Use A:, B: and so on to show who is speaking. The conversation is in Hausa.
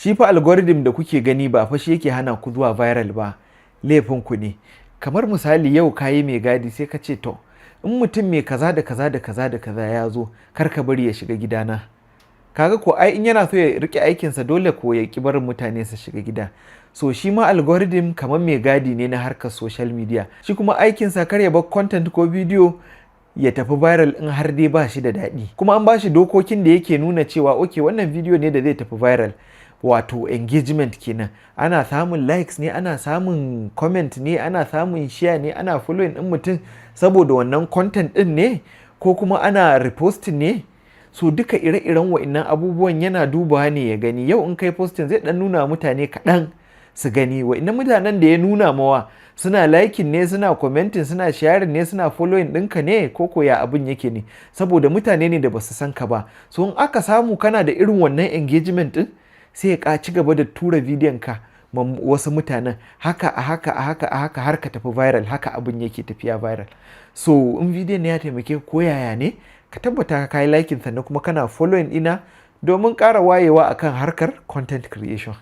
A: Shi fa algorithm da kuke gani ba fa shi yake hana ku zuwa viral ba, laifinku ne. Kamar misali yau ka yi mai gadi sai ka ce to in mutum mai kaza da kaza da kaza da kaza ya zo kar ka bari ya shiga gidana. Kaga ko ai in yana so ya rike aikinsa dole ko ya ki barin mutane su shiga gida. So shi ma algorithm kamar mai gadi ne na harkar social media. Shi kuma aikinsa kar ya bar content ko bidiyo ya tafi viral in har dai ba shi da daɗi. Kuma an ba shi dokokin da yake nuna cewa okay wannan bidiyo ne da zai tafi viral. Wato engagement kenan, ana samun likes ne, ana samun comment ne, ana samun share ne, ana following ɗin mutum saboda wannan content ɗin ne ko kuma ana reposting ne. So duka ire-iren wa'innan abubuwan yana dubawa ne ya gani. Yau in kai posting zai ɗan nuna mutane kaɗan su gani. Wa'innan mutanen da ya nuna mawa suna liking ne, suna commenting, suna sharing ne, suna following ɗinka ne ko ya abin yake ne. Saboda mutane ne da basu san ka ba. So in aka samu kana da irin wannan engagement ɗin sai ya ci gaba da tura bidiyon ka ma wasu mutanen haka har ka tafi viral. Haka abin yake tafiya viral. So in bidiyon ya taimake ko yaya ne ka tabbata ka yi liking sannan kuma kana following ina domin ƙara wayewa akan harkar content creation.